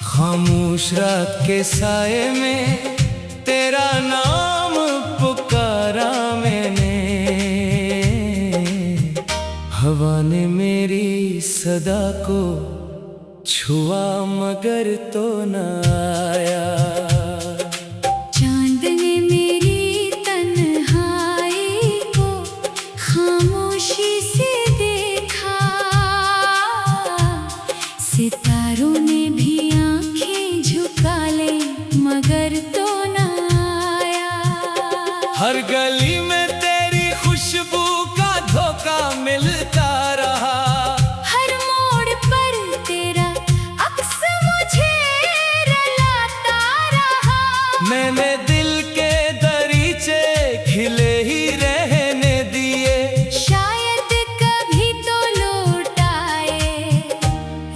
खामोश रात के साए में तेरा नाम पुकारा मैंने, हवा ने मेरी सदा को छुआ मगर तो न आया। चांद ने मेरी तन्हाई को खामोशी से देखा, सितारों ने भी आंखें झुका ले मगर तो न आया। हर गली में तेरी खुशबू का धोखा मिलता रहा, हर मोड़ पर तेरा अक्स मुझे रुलाता रहा। मैंने दिल के दरीचे खिले ही रहने दिए, शायद कभी तो लौट आए,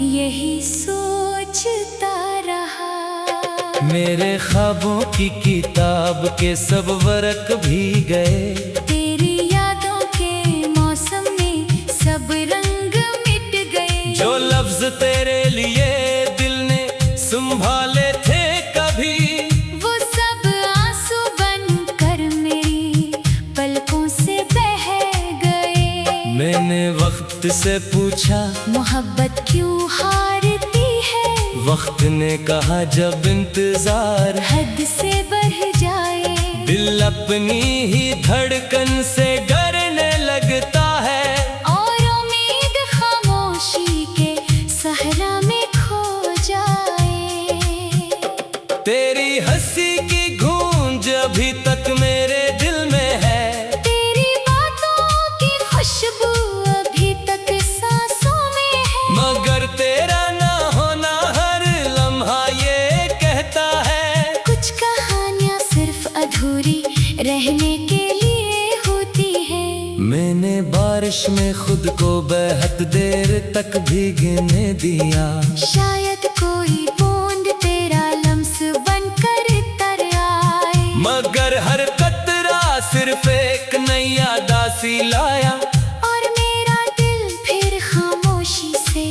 यही सोचता रहा। मेरे ख्वाबों की किताब के सब वर्क भी गए, तेरी यादों के मौसम में सब रंग मिट गए। जो लफ्ज तेरे लिए दिल ने संभाले थे कभी, वो सब आंसू बनकर मेरी पलकों से बह गए। मैंने वक्त से पूछा मोहब्बत क्यों हारती है, वक्त ने कहा जब इंतजार हद से बढ़ जाए। दिल अपनी ही धड़कन से डरने लगता है, और उम्मीद खामोशी के सहरा में खो जाए। तेरी हंसी की गूंज अभी तक मेरे दिल में है, तेरी बातों की खुशबू अभी तक सांसों में है। मगर तेरा ना होना हर लम्हा ये कहता है, कुछ कहानियां सिर्फ अधूरी रहने के लिए होती है। मैंने बारिश में खुद को बेहद देर तक भीगने दिया, शायद कोई बूंद तेरा लम्स बनकर तर आए। मगर हर कतरा सिर्फ एक नई यादासी लाया, और मेरा दिल फिर खामोशी से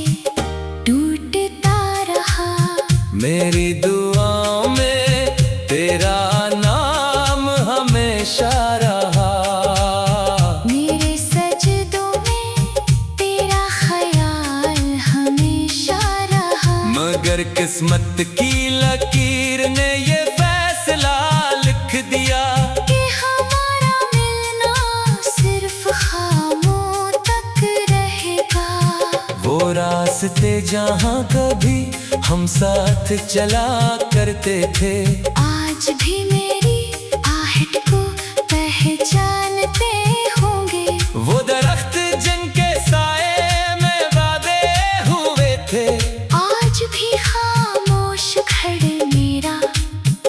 टूटता रहा। मेरी दुआओं में तेरा नाम हमेशा रहा, मेरे सजदों में तेरा ख्याल हमेशा रहा। मगर किस्मत की लकीर ने ये फैसला लिख दिया कि हमारा मिलना सिर्फ ख्वाबों तक रहेगा। वो रास्ते जहाँ कभी हम साथ चला करते थे, आज भी मेरी आहट को पहचानते होंगे। वो दरख्त जिनके साए में वादे हुए थे, आज भी खामोश खड़े मेरा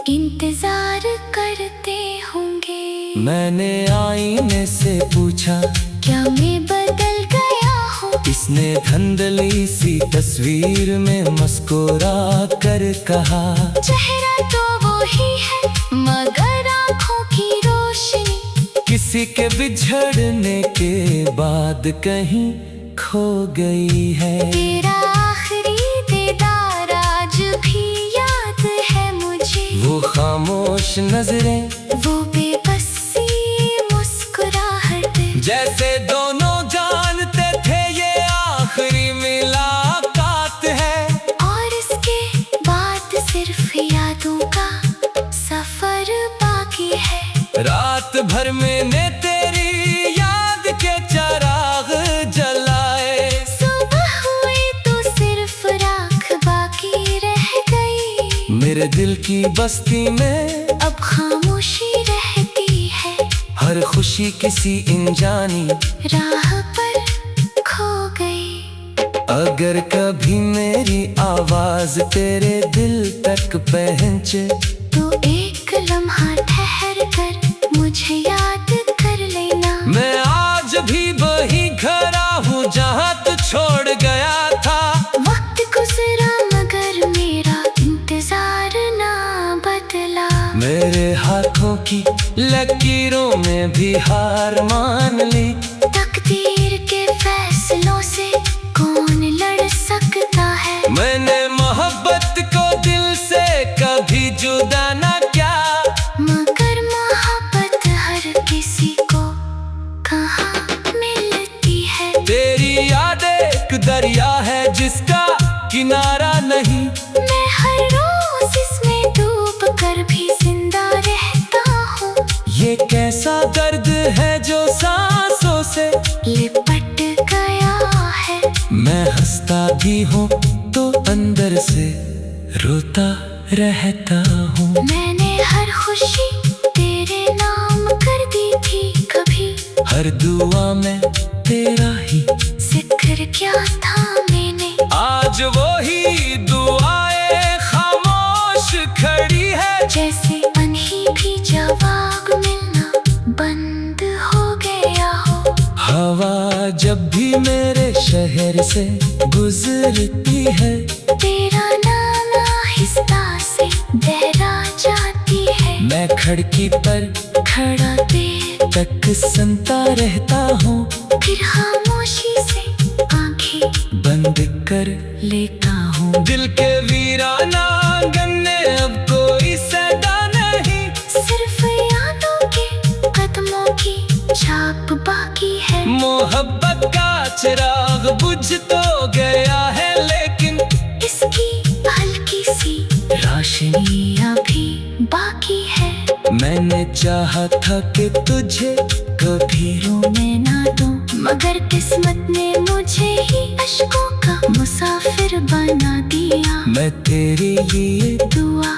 इंतजार करते होंगे। मैंने आईने से पूछा क्या मैं बदल गया हूँ, इसने धुंधली सी तस्वीर में मुस्कुरा कर कहा, चेहरा तो वो ही है मगर आँखों की रोशनी किसी के बिछड़ने के बाद कहीं खो गई है। तेरा आखिरी दीदार आज भी याद है मुझे, वो खामोश नजरें वो बेबसी मुस्कुराहट। जैसे दोनों जानते थे ये आखिरी मुलाकात है, और इसके बाद सिर्फ यादों का सफर बाकी है। रात भर मैंने तेरी याद के चराग जलाए, सुबह हुई तो सिर्फ राख बाकी रह गई। मेरे दिल की बस्ती में अब खामोशी रहती है, हर खुशी किसी इंजानी राह पर खो गई। अगर कभी मेरी आवाज तेरे दिल तक पहुंचे, तो एक लम्हा ठहर कर मुझे याद कर लेना। मैं आज भी वही खड़ा हूँ जहाँ तू छोड़ गया था। वक्त गुजरा मगर मेरा इंतजार राहों की लकीरों में भी हार मान ली। तकदीर के फैसलों से कौन लड़ सकता है। मैंने मोहब्बत को दिल से कभी जुदा ना किया, मगर मोहब्बत हर किसी को कहाँ मिलती है। तेरी याद एक दरिया है जिसका किनारा नहीं। मैं हर रोज इसमें डूब कर भी जिंदा रहता हूँ। ये कैसा दर्द है जो सांसों से लिपट गया है। मैं हंसता भी हूँ तो अंदर से रोता रहता हूँ। मैंने हर खुशी तेरे नाम कर दी थी कभी। हर दुआ में तेरा ही जिक्र क्या था मैंने। आज वो ही दुआएं खामोश खड़ी है। जैसे अनही भी जवाब मिलना बंद हो गया हो। हवा जब भी मेरे शहर से गुजरती है, तेरा नाम आहिस्ता से बहरा जाती है। मैं खिड़की पर खड़ा देर तक सुनता रहता हूँ, फिर खामोशी से आंखें बंद कर लेता हूँ। दिल के वीराना आंगन में अब कोई सदा नहीं। सिर्फ यादों के कदमों की छाप बाकी है। मोहब्बत का चिराग बुझ तो गया है, लेकिन इसकी हल्की सी रोशनी अभी बाकी है। मैंने चाहा था कि तुझे कभी रोने ना दूं, मगर किस्मत ने मुझे ही अश्कों का मुसाफिर बना दिया। मैं तेरे लिए दुआ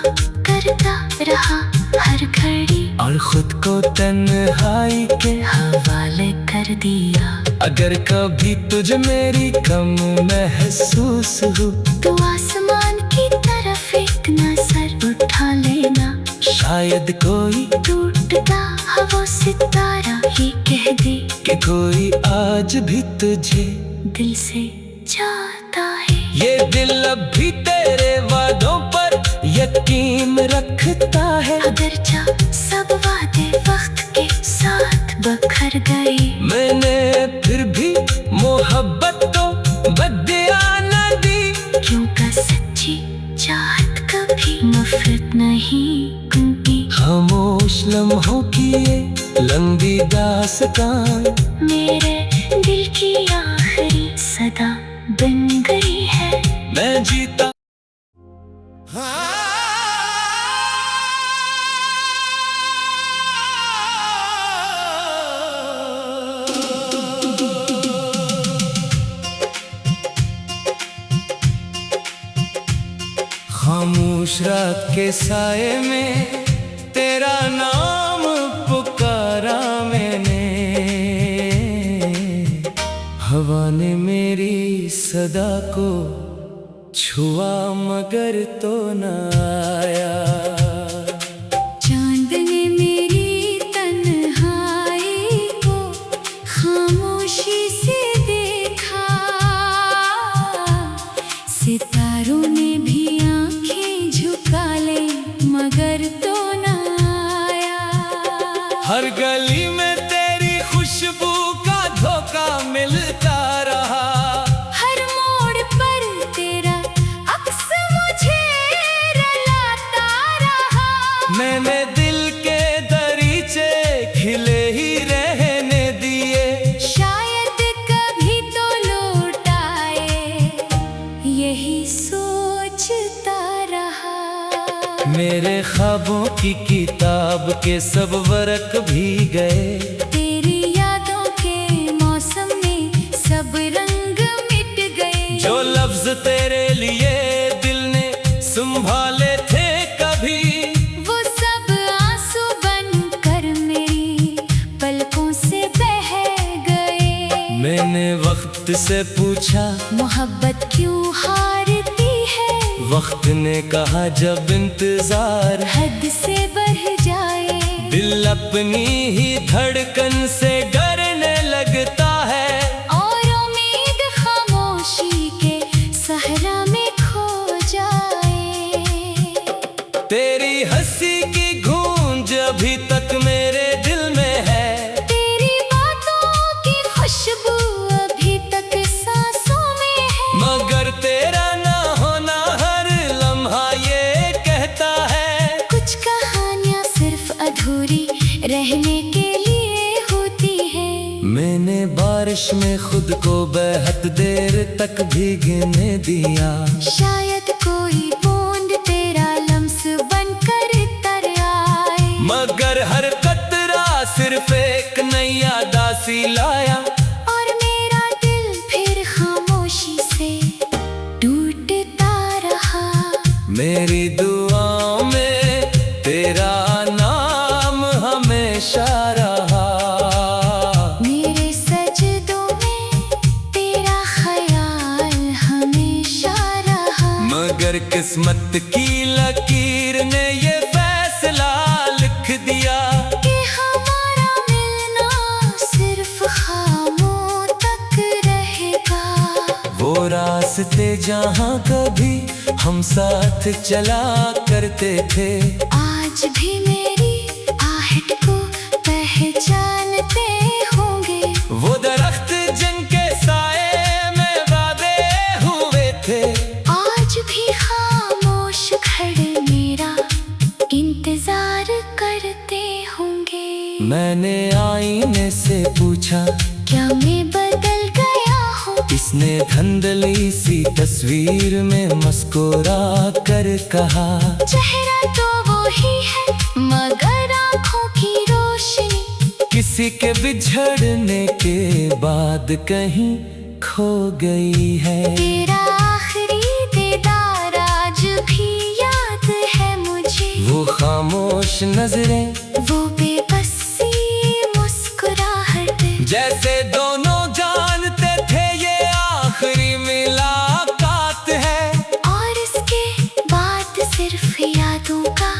करता रहा हर घड़ी और खुद को तन्हाई के हवाले कर दिया। अगर कभी तुझ मेरी कम महसूस हो, तो आसमान की तरफ एक नजर उठा लेना। शायद कोई टूटता हवा सितारा ही कह दे कि कोई आज भी तुझे दिल से चाहता है। ये दिल अब भी तेरे वादों पर यकीन रखता है। अगरचा सब वादे वक्त के साथ बखर गए, मैंने फिर भी मोहब्बत को बदया न दी। क्योंकि सच्ची चाहत कभी मुफ्त नहीं, क्योंकि खामोश लम्हों की ये लंबी दास्तान मेरे दिल की आखिरी सदा बन गई है। मैं जीता खामोश रात के साए में तेरा नाम पुकारा मैंने। हवा ने मेरी सदा को छुआ मगर तो न आया। चांद ने मेरी तन्हाई को खामोशी से देखा। सितारों ने भी आंखें झुका ले मगर तो न आया। हर गली में तेरी खुशबू का धोखा मिलता रहा। हर मोड़ पर तेरा अक्स मुझे रुलाता रहा। मैंने दिल के दरीचे खिले ही रहने दिए। शायद कभी तो लौट आए, यही सोचता रहा। मेरे ख्वाबों की किताब के सब वर्क भी गए। तेरी यादों के मौसम में सब रंग मिट गए। जो लफ्ज तेरे लिए दिल ने संभाले थे कभी, वो सब आंसू बनकर मेरी पलकों से बह गए। मैंने वक्त से पूछा मोहब्बत क्यों हारती है। वक्त ने कहा जब इंतजार हद से बढ़ जाए, दिल अपनी ही धड़कन से डरने लगता है। और उम्मीद खामोशी के सहरा में खो जाए। तेरी हंसी की गूंज अभी रहने के लिए होती है। मैंने बारिश में खुद को बेहद देर तक भीगने दिया। शायद कोई बूंद तेरा लम्स बनकर तर आए, मगर हर कतरा सिर्फ एक नई दासी लाया। और मेरा दिल फिर खामोशी से टूटता रहा। मेरी दुआओं में तेरा नाम हमेशा रहा। मेरे सजदों में तेरा ख्याल हमेशा रहा। मगर किस्मत की लकीर ने ये फैसला लिख दिया कि हमारा मिलना सिर्फ खामों तक रहेगा। वो रास्ते जहाँ कभी हम साथ चला करते थे, आज भी मेरी आहट को पहचानते होंगे। वो दरख्त जिनके साए में वादे हुए थे, आज भी खामोश खड़े मेरा इंतजार करते होंगे। मैंने आईने से पूछा, क्या मैं बदल गया हूँ? इसने धुंधली सी तस्वीर में मुस्कुरा कर कहा, चेहरा तो वो ही है मगर आँखों की रोशनी किसी के बिछड़ने के बाद कहीं खो गई है। तेरा आखिरी दीदार आज भी याद है मुझे। वो खामोश नजरें, वो बेबसी मुस्कुराहट, जैसे दोनों जानते थे ये आखिरी मुलाकात है। और इसके बाद सिर्फ यादों का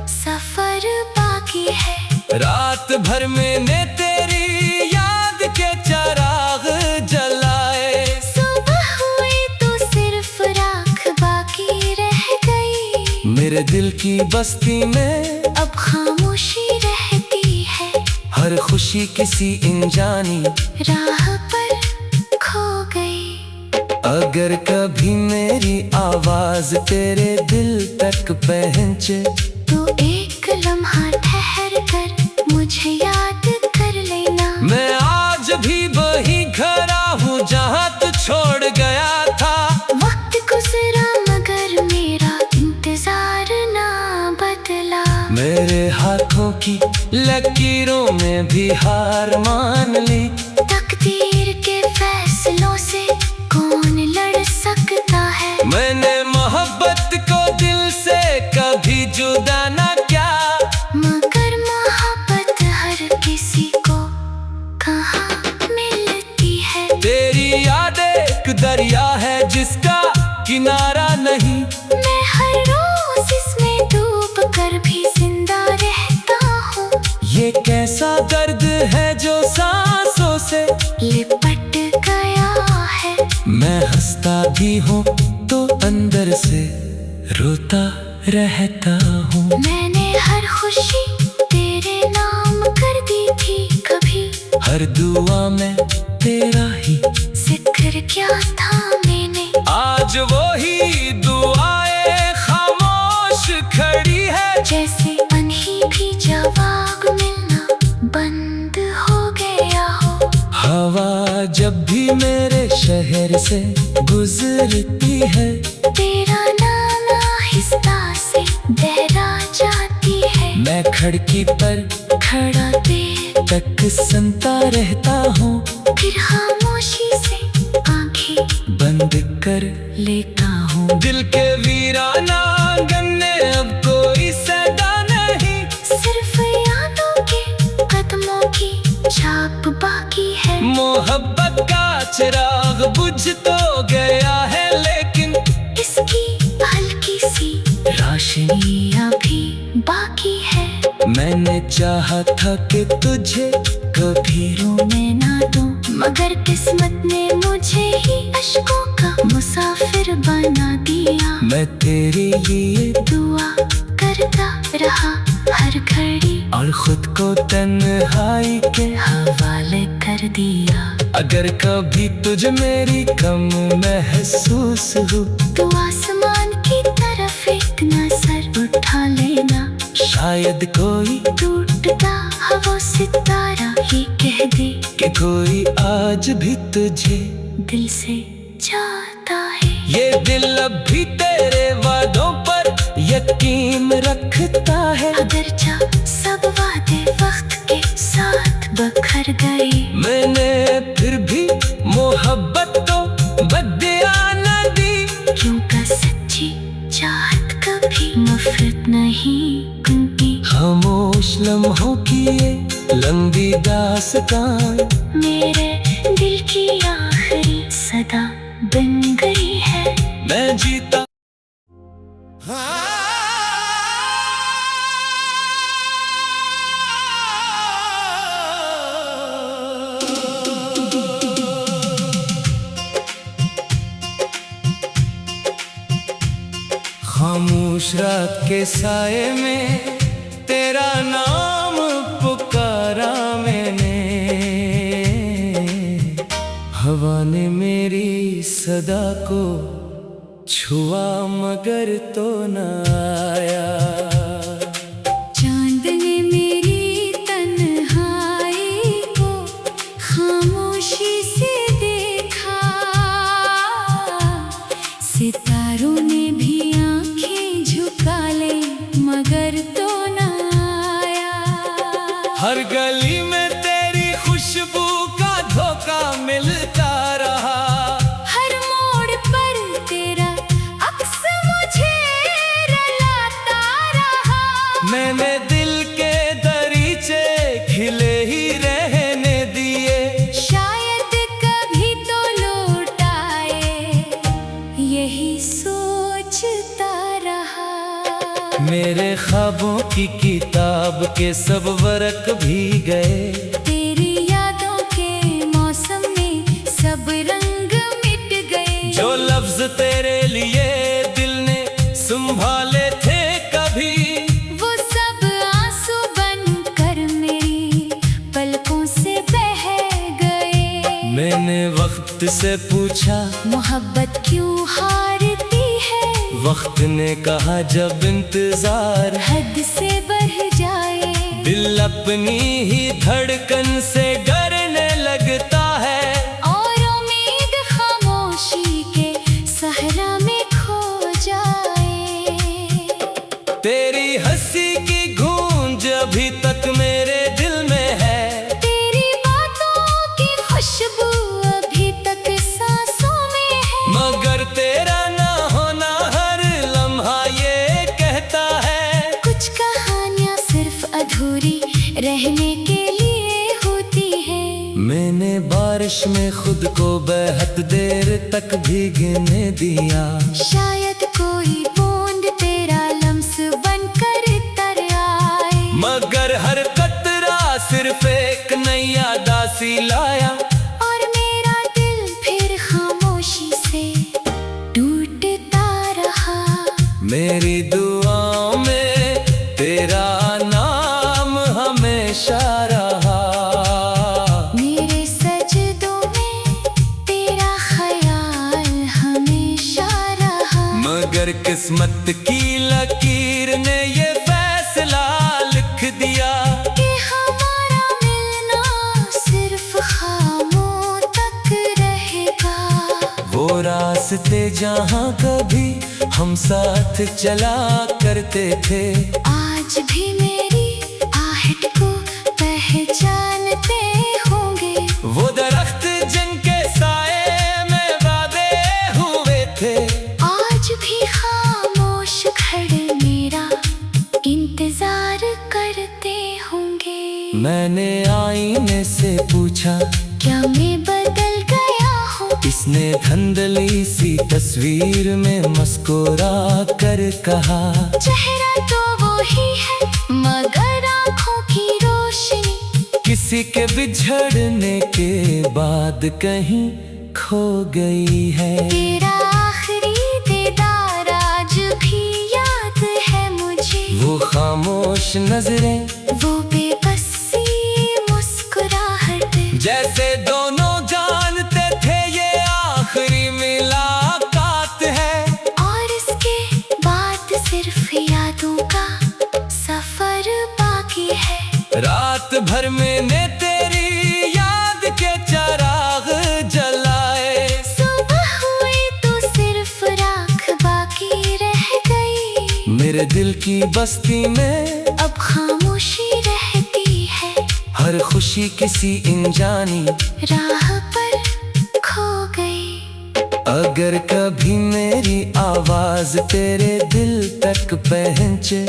सफर बाकी है। रात भर मैंने तेरी याद के चिराग जलाए, सुबह हुई तो सिर्फ राख बाकी रह गई। मेरे दिल की बस्ती में अब खामोशी रहती है, हर खुशी किसी अनजानी राह पर खो गई। अगर कभी मेरी आवाज तेरे दिल तक पहुंचे, तो एक लम्हा ठहर कर मुझे याद कर लेना। मैं आज भी वही खड़ा हूँ जहाँ तू छोड़ गया था। वक्त गुजरा मगर मेरा इंतजार ना बदला। मेरे हाथों की लकीरों में भी हार मान ली। तकदीर के फैसलों से कौन लड़ सकता है? मैंने मोहब्बत को दिल से कभी जुदा न किया, मगर मोहब्बत हर किसी को कहाँ मिलती है। तेरी याद एक दरिया है जिसका किनारा नहीं। मैं हर रोज इसमें डूब कर भी जिंदा रहता हूँ। ये कैसा दर्द है जो सांसों से लिपट गया है। मैं हंसता भी हूँ तो अंदर से रोता रहता हूँ। मैंने हर खुशी तेरे नाम कर दी थी कभी। हर दुआ में तेरा ही जिक्र क्या था मैंने। आज वो ही दुआएं खामोश खड़ी है, जैसे अनही भी जवाब मिलना बंद हो गया हो। हवा जब भी मेरे शहर से गुजरती है, तेरा नाम आहिस्ता से दोहरा जाती है। मैं खिड़की पर खड़ा देर तक सुनता रहता हूँ, फिर खामोशी से आंखें बंद कर लेता हूँ। दिल के वीराना आंगन में अब कोई सदा नहीं, सिर्फ यादों के कदमों की छाप बाकी है। मोहब्बत का चिराग बुझ तो गया है, लेकिन इसकी हल्की सी रोशनी अभी बाकी है। मैंने चाहा था कि तुझे कभी रोने ना दूं, मगर किस्मत ने मुझे ही अश्कों का मुसाफिर बना दिया। मैं तेरे लिए दुआ करता रहा हर घड़ी, और खुद को तन्हाई के हवाले कर दिया। अगर कभी तुझ मेरी कम महसूस हो, तो आसमान की तरफ एक नजर उठा लेना। शायद कोई टूटता हवा सितारा ही कह दे कि कोई आज भी तुझे दिल से चाहता है। ये दिल अब भी तेरे वादों पर यकीन रखता है। अगरचा सब वादे वक्त के साथ बखर गए, मैंने फिर भी मोहब्बत तो बदया न दी। क्योंकि सच्ची चाहत कभी नफरत नहीं बनती। खामोश लम्हों की ये लंबी दास्तान मेरे दिल की आखिरी सदा बन गई है। मैं जीता खामोश रात के साए में तेरा नाम पुकारा मैंने। हवा ने मेरी सदा को छुआ मगर तो न आया। चांद ने मेरी तन्हाई को खामोशी से देखा। सितारों ने भी आंखें झुका ले मगर तो न आया। हर गली में तेरी खुशबू का धोखा मिलता रहा। हर मोड़ पर तेरा अक्स मुझे रुलाता रहा। मैंने दिल के दरीचे खिले ही रहने दिए। शायद कभी तो लौट आए, यही सोचता रहा। मेरे ख्वाबों की किताब के सब वर्क भी गए। तेरी यादों के मौसम में सब रंग मिट गए। जो लफ्ज तेरे लिए दिल ने संभाले थे कभी, वो सब आंसू बनकर मेरी पलकों से बह गए। मैंने वक्त से पूछा मोहब्बत क्यों हारती है। वक्त ने कहा जब इंतजार हद से बढ़ जाए, दिल अपनी ही धड़कन से डरने लगता है। और उम्मीद खामोशी के सहरा में खो जाए। तेरी हंसी की गूंज अभी तक मेरे दिल में है। तेरी बातों की खुशबू अभी तक सांसों में है। मगर तेरा ना होना हर लम्हा ये कहता है। कुछ कहानियां सिर्फ अधूरी रहने के लिए होती है। मैंने बारिश में खुद को बेहद देर तक भीगने दिया। शायद कोई बूंद तेरा लम्स बनकर तर आए। मगर हर कतरा सिर्फ एक नई दासी लाया। और मेरा दिल फिर खामोशी से टूटता रहा। मेरी दुआओं में तेरा नाम हमेशा रहा। मेरे सजदों में तेरा ख्याल हमेशा रहा। मगर किस्मत की लकीर ने ये फैसला लिख दिया कि हमारा मिलना सिर्फ खामों तक रहेगा। वो रास्ते जहाँ कभी हम साथ चला करते थे, आज भी मेरी आहट को पहचानते होंगे। वो दरख्त जिनके साए में वादे हुए थे, आज भी खामोश खड़े मेरा इंतजार करते होंगे। मैंने आईने से पूछा क्या मैं बदल गया हूँ। इसने धंधली सी तस्वीर में मुस्कुरा कर कहा, चेहरा तो वो ही है मगर आँखों की रोशनी किसी के बिछड़ने के बाद कहीं खो गई है। तेरा आखिरी दीदार आज भी याद है मुझे। वो खामोश नजरें, वो बेबसी मुस्कुराहट, जैसे दोनों जानते थे ये आखिरी मुलाकात है। और इसके बाद सिर्फ यादों का सफर बाकी है। रात भर पर मैंने तेरी याद के चिराग जलाए। सुबह हुई तो सिर्फ राख बाकी रह गई। मेरे दिल की बस्ती में अब खामोशी रहती है। हर खुशी किसी अनजानी राह पर खो गई। अगर कभी मेरी आवाज तेरे दिल तक पहुंचे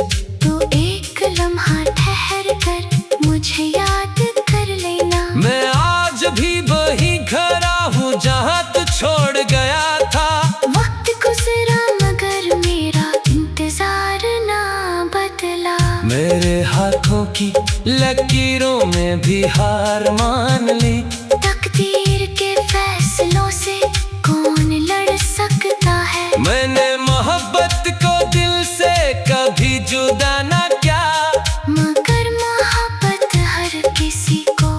तो एक लम्हा ठहर कर मुझे याद कर लेना। मैं आज भी वही खड़ा हूँ जहाँ तू छोड़ गया था। वक्त गुजरा मगर मेरा इंतजार ना बदला। मेरे हाथों की लकीरों में भी हार मान ली। तकदीर के फैसलों से कौन लड़ सकता है। मैंने मोहब्बत को दिल से कभी जुदा ना किया। मगर मोहब्बत हर किसी को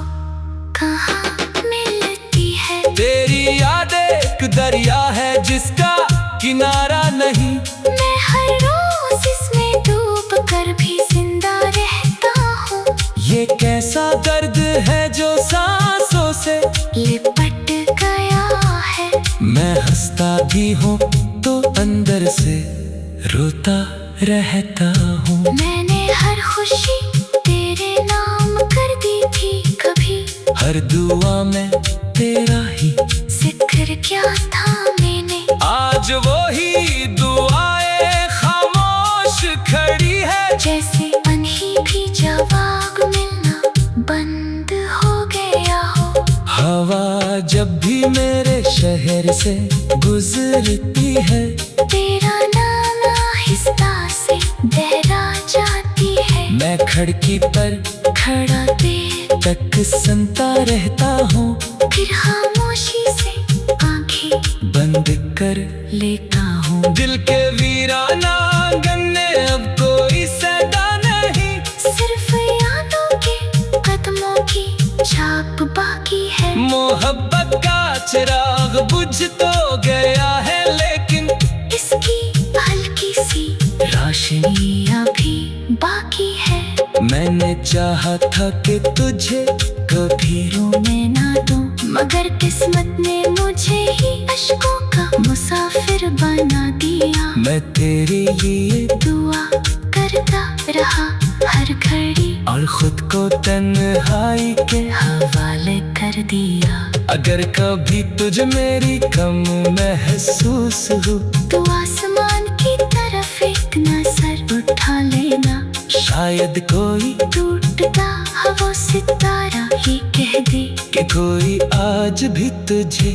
कहाँ मिलती है। तेरी याद एक दरिया है जिसका किनारा नहीं। मैं हर रोज इसमें डूब कर भी जिंदा रहता हूँ। ये कैसा दर्द है जो सांसों से लिपट गया है। मैं हंसता भी हूँ तो अंदर से रोता रहता हूँ। मैंने हर खुशी तेरे नाम कर दी थी कभी। हर दुआ में तेरा ही जिक्र क्या था मैंने। आज वो ही दुआएं खामोश खड़ी है। जैसे अनही भी जवाब मिलना बंद हो गया हो। हवा जब भी मेरे शहर से गुजरती है तेरा नाम आहिस्ता से बहरा जाती है। मैं खिड़की पर खड़ा देर तक सुनता रहता हूँ। फिर खामोशी से आंखें बंद कर लेता हूँ। दिल के वीराना आंगन में अब कोई सदा नहीं। सिर्फ यादों के कदमों की छाप बाकी है। मोहब्बत का चिराग बुझ तो गया है लेकिन इसकी हल्की सी रोशनी अभी बाकी है। मैंने चाहा था कि तुझे कभी रोने ना दूं मगर किस्मत ने मुझे ही अश्कों का मुसाफिर बना दिया। मैं तेरे लिए दुआ करता रहा हर घड़ी और खुद को तन्हाई के हवाले कर दिया। अगर कभी तुझ मेरी कम महसूस हो तो आसमान की तरफ एक नजर उठा लेना। शायद कोई टूटता हवा सितारा ही कह दे कि कोई आज भी तुझे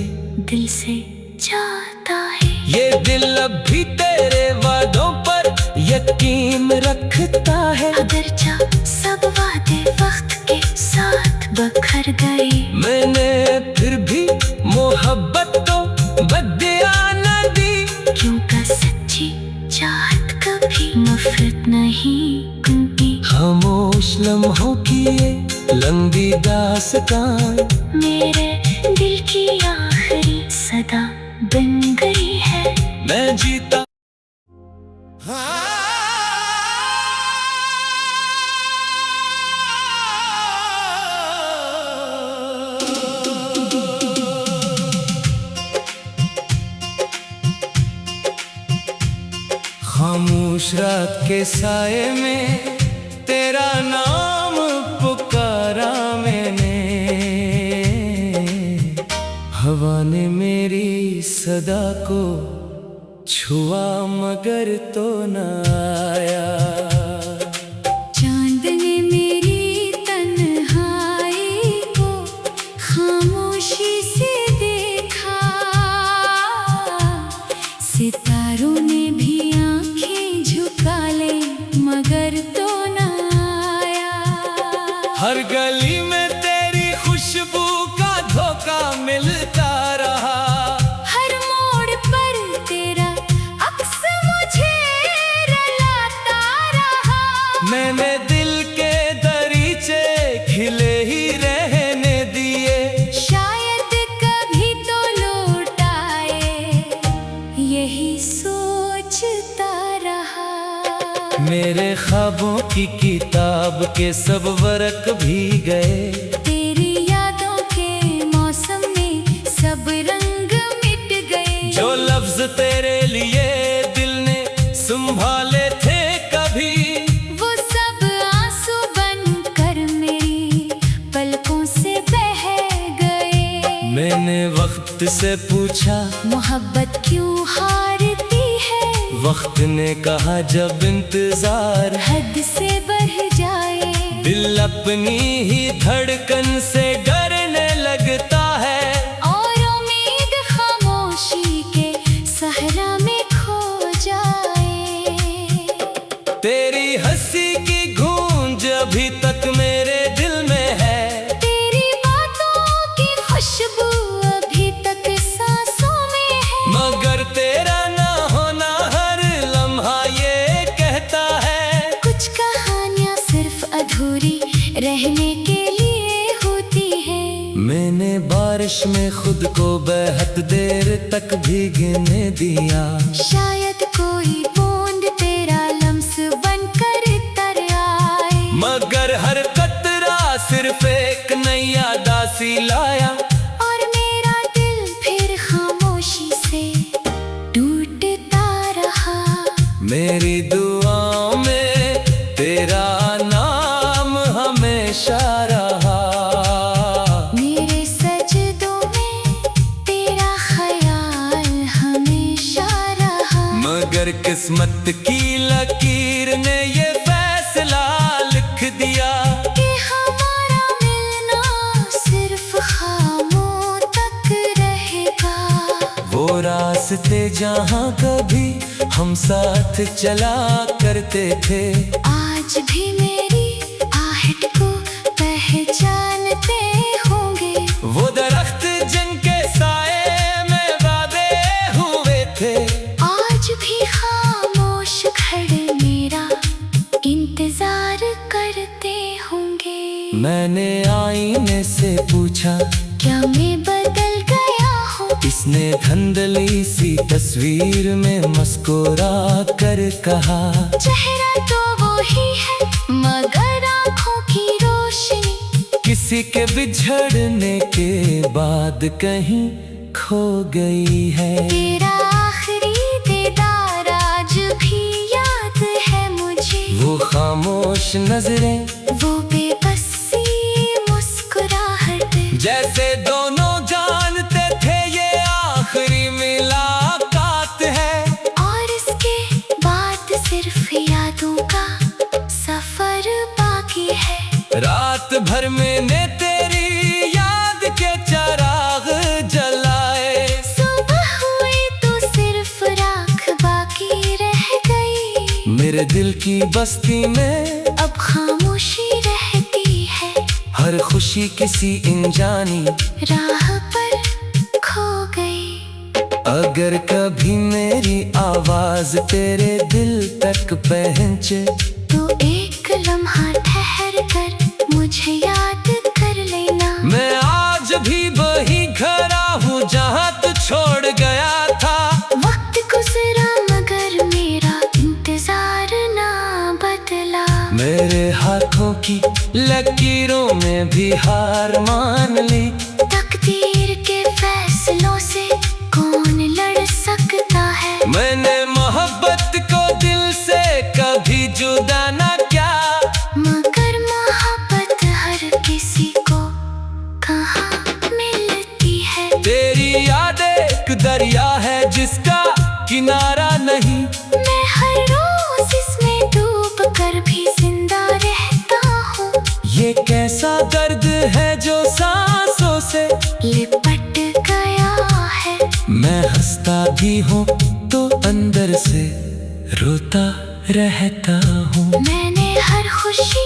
दिल से चाहता है। ये दिल अब भी तेरे वादों पर यकीन रखता है। अगरचा सब वादे वक्त के साथ बखर गए। मैंने फिर भी मोहब्बत को बदया न दी। क्योंकि सच्ची चाहत कभी मुफ्त नहीं बनती। खामोश लम्हों की ये लंबी दास्तान मेरे दिल की आखिरी सदा बन गई है। मैं जीता खामोश रात के साए में तेरा नाम पुकारा मैंने। हवा ने मेरी सदा को छुआ मगर तो न आया। चांद ने मेरी तन्हाई को खामोशी से देखा। सितारों ने भी आंखें झुका ले मगर तो न आया। हर गली में तेरी खुशबू का धोखा मिलता रहा। हर मोड़ पर तेरा अक्स मुझे रुलाता रहा। मैंने दिल के दरीचे खिले ही रहने दिए। शायद कभी तो लौट आए यही सोचता रहा। मेरे ख्वाबों की किताब के सब वर्क भी गए, तेरी यादों के मौसम में सब रंग मिट गए। जो लफ्ज तेरे लिए दिल ने संभाले थे कभी, वो सब आंसू बनकर मेरी पलकों से बह गए। मैंने वक्त से पूछा मोहब्बत क्यों हारती है, वक्त ने कहा जब इंतजार हद से बढ़ जाए। दिल अपनी ही धड़कन से डरने लगता है, और उम्मीद खामोशी के सहरा में खो जाए। तेरी हंसी की गूंज अभी तक मेरे दिल में है, तेरी बातों की खुशबू अभी तक सांसों में है। मगर तेरा ना होना हर लम्हा ये कहता है, कुछ कहानियां सिर्फ अधूरी रहने के लिए होती है। मैंने बारिश में खुद को बेहद देर तक भीगने दिया, शायद कोई बूंद तेरा लम्स बनकर तर आए। मगर हर कतरा सिर्फ एक नई दासी लाया, और मेरा दिल फिर खामोशी से टूटता रहा। मेरी दुआओं में तेरा नाम हमेशा रहा, मेरे सजदों में तेरा ख्याल हमेशा रहा। मगर किस्मत की लकीर ने ये फैसला लिख दिया कि हमारा मिलना सिर्फ ख्वाबों तक रहेगा। वो रास्ते जहाँ कभी हम साथ चला करते थे, आज भी मेरी आहट को पहचानते होंगे। वो दरख्त जिनके साए में वादे हुए थे, आज भी खामोश खड़े मेरा इंतजार करते होंगे। मैंने आईने से पूछा क्या मैं बदल गया हूँ, इसने धुंधली सी तस्वीर में मुस्कुरा कर कहा, चेहरा तो वो ही है मगर आँखों की रोशनी किसी के बिछड़ने के बाद कहीं खो गई है। तेरा आखिरी दीदार आज भी याद है मुझे। वो खामोश नजरें वो बेबसी मुस्कुराहट, जैसे दोनों जानते थे ये आखिरी मुलाकात है, और इसके बाद सिर्फ यादों का सफर बाकी है। रात भर मैंने तेरी याद के चिराग जलाए, सुबह हुई तो सिर्फ राख बाकी रह गई। मेरे दिल की बस्ती में अब खामोशी रहती है, हर खुशी किसी अनजानी राह पर खो गई। अगर कभी मेरी आवाज तेरे दिल तक पहुंचे, तो एक लम्हा ठहर कर मुझे याद कर लेना। मैं आज भी वही खड़ा हूँ जहाँ तू छोड़ गया था। वक्त गुजरा मगर मेरा इंतजार ना बदला। मेरे हाथों की लकीरों में भी हार मान ली, तकदीर के फैसलों से कौन लड़ सकता है। मैंने मोहब्बत को दिल से कभी जुदा ना किया, मगर मोहब्बत हर किसी को कहाँ मिलती है। तेरी याद एक दरिया है जिसका किनारा नहीं, मैं हर रोज इसमें डूब कर भी जिंदा रहता हूँ। ये कैसा दर्द है जो सांसों से लिपट गया है। मैं हंसता भी हूँ तो अंदर से रोता रहता हूँ। मैंने हर खुशी